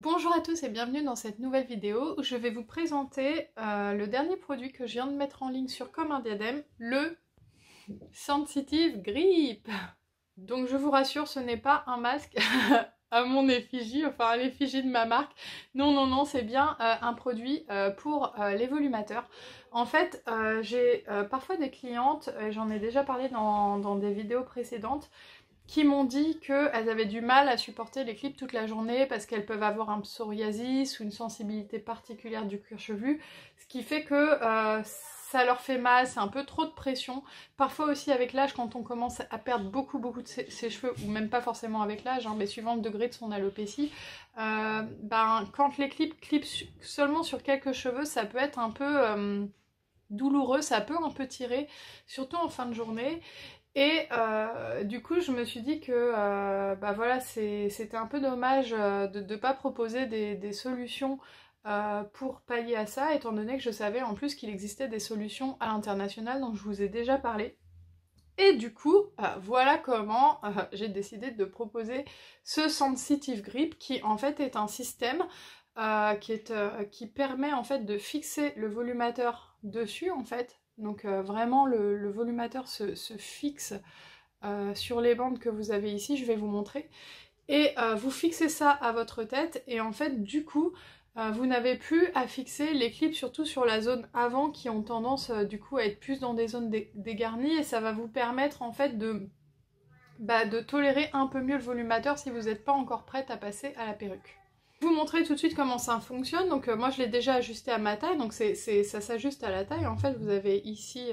Bonjour à tous et bienvenue dans cette nouvelle vidéo où je vais vous présenter le dernier produit que je viens de mettre en ligne sur Comme un diadème, le Sensitive Grip. Donc je vous rassure, ce n'est pas un masque à mon effigie, enfin à l'effigie de ma marque. Non, non, non, c'est bien un produit pour les volumateurs. En fait, j'ai parfois des clientes, j'en ai déjà parlé dans des vidéos précédentes, qui m'ont dit qu'elles avaient du mal à supporter les clips toute la journée parce qu'elles peuvent avoir un psoriasis ou une sensibilité particulière du cuir chevelu, ce qui fait que ça leur fait mal, c'est un peu trop de pression. Parfois aussi avec l'âge, quand on commence à perdre beaucoup de ses cheveux, ou même pas forcément avec l'âge, hein, mais suivant le degré de son alopécie, quand les clips seulement sur quelques cheveux, ça peut être un peu douloureux, ça peut un peu tirer, surtout en fin de journée. Et du coup, je me suis dit que voilà, c'était un peu dommage de ne pas proposer des solutions pour pallier à ça, étant donné que je savais en plus qu'il existait des solutions à l'international dont je vous ai déjà parlé. Et du coup, voilà comment j'ai décidé de proposer ce Sensitive Grip qui en fait est un système qui permet en fait de fixer le volumateur dessus en fait. Donc vraiment le volumateur se fixe sur les bandes que vous avez ici, je vais vous montrer. Et vous fixez ça à votre tête et en fait du coup vous n'avez plus à fixer les clips surtout sur la zone avant qui ont tendance du coup à être plus dans des zones dégarnies et ça va vous permettre en fait de tolérer un peu mieux le volumateur si vous n'êtes pas encore prête à passer à la perruque. Je vais vous montrer tout de suite comment ça fonctionne. Donc moi je l'ai déjà ajusté à ma taille, donc ça s'ajuste à la taille. En fait vous avez ici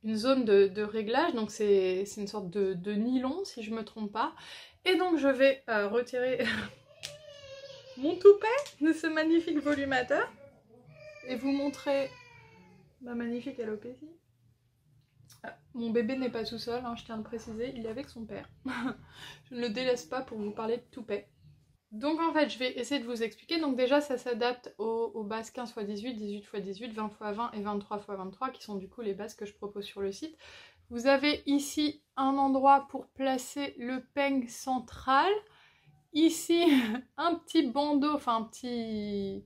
une zone de réglage, donc c'est une sorte de nylon si je me trompe pas. Et donc je vais retirer mon toupet de ce magnifique volumateur et vous montrer ma magnifique alopécie. Mon bébé n'est pas tout seul, hein, je tiens à le préciser, il est avec son père. Je ne le délaisse pas pour vous parler de toupet. Donc en fait, je vais essayer de vous expliquer. Donc déjà, ça s'adapte aux bases 15x18, 18x18, 20x20 et 23x23, qui sont du coup les bases que je propose sur le site. Vous avez ici un endroit pour placer le peigne central. Ici, un petit bandeau, enfin un petit...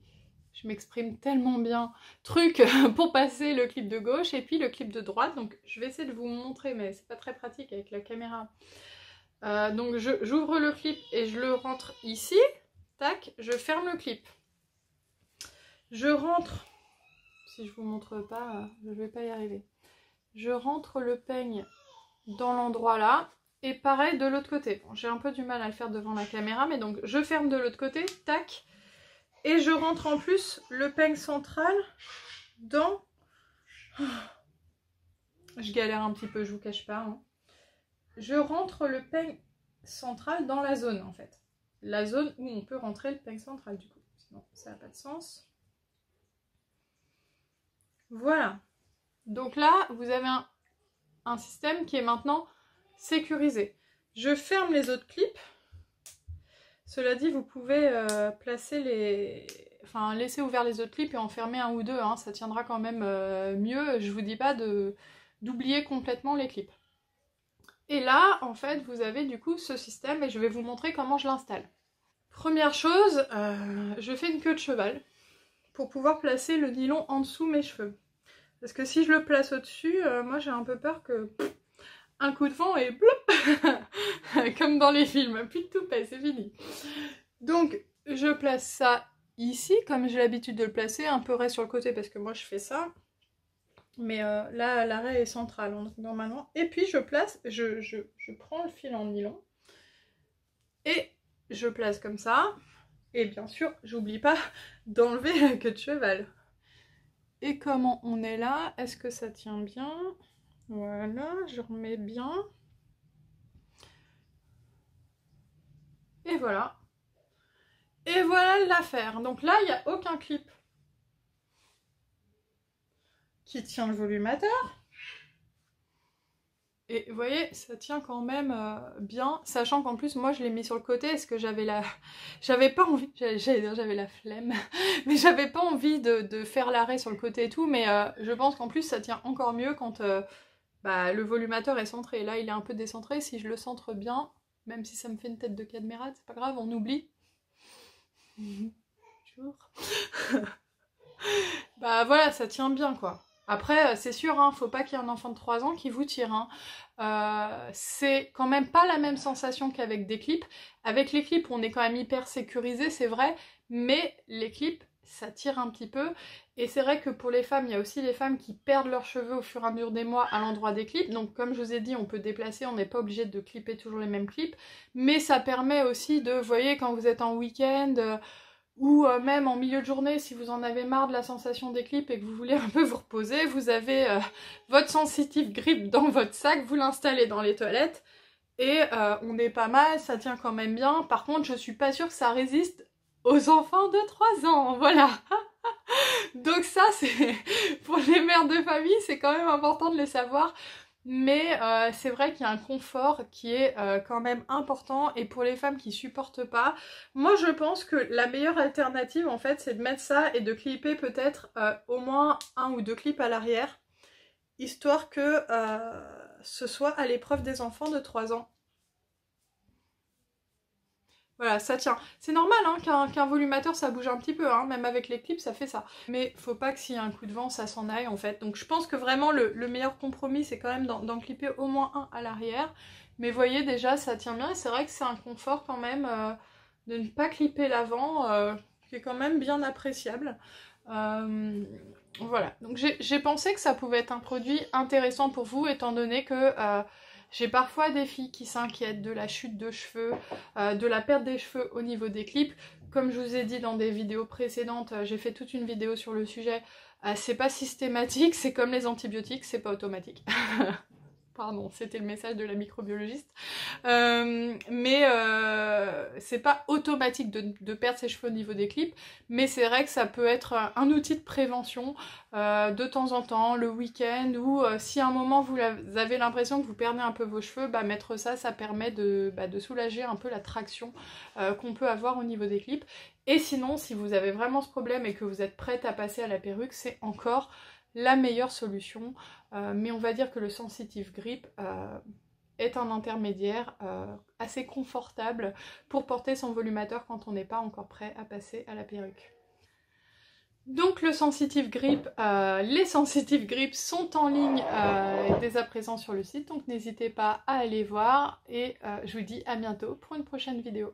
Je m'exprime tellement bien. Truc pour passer le clip de gauche et puis le clip de droite. Donc je vais essayer de vous montrer, mais c'est pas très pratique avec la caméra. Donc j'ouvre le clip et je le rentre ici. Tac, je ferme le clip. Je rentre... Si je vous montre pas, je vais pas y arriver. Je rentre le peigne dans l'endroit là. Et pareil de l'autre côté. Bon, j'ai un peu du mal à le faire devant la caméra, mais donc je ferme de l'autre côté, tac. Et je rentre en plus le peigne central dans... Je galère un petit peu, je vous cache pas. Hein. Je rentre le peigne central dans la zone en fait. La zone où on peut rentrer le peigne central du coup. Sinon ça n'a pas de sens. Voilà. Donc là, vous avez un système qui est maintenant sécurisé. Je ferme les autres clips. Cela dit, vous pouvez placer les... Enfin, laisser ouvert les autres clips et en fermer un ou deux, hein, ça tiendra quand même mieux. Je vous dis pas d'oublier complètement les clips. Et là, en fait, vous avez du coup ce système et je vais vous montrer comment je l'installe. Première chose, je fais une queue de cheval pour pouvoir placer le nylon en dessous mes cheveux. Parce que si je le place au-dessus, moi j'ai un peu peur que un coup de vent et blop comme dans les films, plus de toupet, c'est fini. Donc je place ça ici, comme j'ai l'habitude de le placer, un peu raide sur le côté parce que moi je fais ça. Mais là l'arrêt est central normalement. Et puis je place, je prends le fil en nylon et je place comme ça. Et bien sûr, j'oublie pas d'enlever la queue de cheval. Et comment on est là? Est-ce que ça tient bien? Voilà, je remets bien. Et voilà. Et voilà l'affaire. Donc là, il n'y a aucun clip qui tient le volumateur. Et vous voyez, ça tient quand même bien, sachant qu'en plus, moi, je l'ai mis sur le côté, parce que j'avais la... J'avais pas envie, j'allais dire j'avais la flemme, mais j'avais pas envie de faire l'arrêt sur le côté et tout, mais je pense qu'en plus, ça tient encore mieux quand le volumateur est centré. Là, il est un peu décentré, si je le centre bien, même si ça me fait une tête de cadmérade, c'est pas grave, on oublie. Bonjour. Bah voilà, ça tient bien quoi. Après, c'est sûr, hein, faut pas qu'il y ait un enfant de 3 ans qui vous tire. Hein. C'est quand même pas la même sensation qu'avec des clips. Avec les clips, on est quand même hyper sécurisé, c'est vrai, mais les clips, ça tire un petit peu. Et c'est vrai que pour les femmes, il y a aussi les femmes qui perdent leurs cheveux au fur et à mesure des mois à l'endroit des clips. Donc comme je vous ai dit, on peut déplacer, on n'est pas obligé de clipper toujours les mêmes clips. Mais ça permet aussi de, vous voyez, quand vous êtes en week-end... ou même en milieu de journée, si vous en avez marre de la sensation des clips et que vous voulez un peu vous reposer, vous avez votre sensitive grip dans votre sac, vous l'installez dans les toilettes et on est pas mal, ça tient quand même bien. Par contre, je suis pas sûre que ça résiste aux enfants de 3 ans, voilà. Donc ça, c'est pour les mères de famille, c'est quand même important de le savoir. Mais c'est vrai qu'il y a un confort qui est quand même important, et pour les femmes qui supportent pas, moi je pense que la meilleure alternative en fait c'est de mettre ça et de clipper peut-être au moins 1 ou 2 clips à l'arrière, histoire que ce soit à l'épreuve des enfants de 3 ans. Voilà, ça tient. C'est normal hein, qu'un volumateur ça bouge un petit peu, hein, même avec les clips ça fait ça. Mais faut pas que s'il y a un coup de vent ça s'en aille en fait. Donc je pense que vraiment le meilleur compromis c'est quand même d'en clipper au moins 1 à l'arrière. Mais voyez déjà ça tient bien et c'est vrai que c'est un confort quand même de ne pas clipper l'avant qui est quand même bien appréciable. Voilà, donc j'ai pensé que ça pouvait être un produit intéressant pour vous étant donné que... j'ai parfois des filles qui s'inquiètent de la chute de cheveux, de la perte des cheveux au niveau des clips. Comme je vous ai dit dans des vidéos précédentes, j'ai fait toute une vidéo sur le sujet. C'est pas systématique, c'est comme les antibiotiques, c'est pas automatique. Pardon, c'était le message de la microbiologiste. Mais c'est pas automatique de perdre ses cheveux au niveau des clips, mais c'est vrai que ça peut être un outil de prévention de temps en temps, le week-end, ou si à un moment vous avez l'impression que vous perdez un peu vos cheveux, bah, mettre ça, ça permet de soulager un peu la traction qu'on peut avoir au niveau des clips. Et sinon, si vous avez vraiment ce problème et que vous êtes prête à passer à la perruque, c'est encore la meilleure solution, mais on va dire que le Sensitive Grip est un intermédiaire assez confortable pour porter son volumateur quand on n'est pas encore prêt à passer à la perruque. Donc le Sensitive Grip, les Sensitive Grips sont en ligne dès à présent sur le site, donc n'hésitez pas à aller voir et je vous dis à bientôt pour une prochaine vidéo.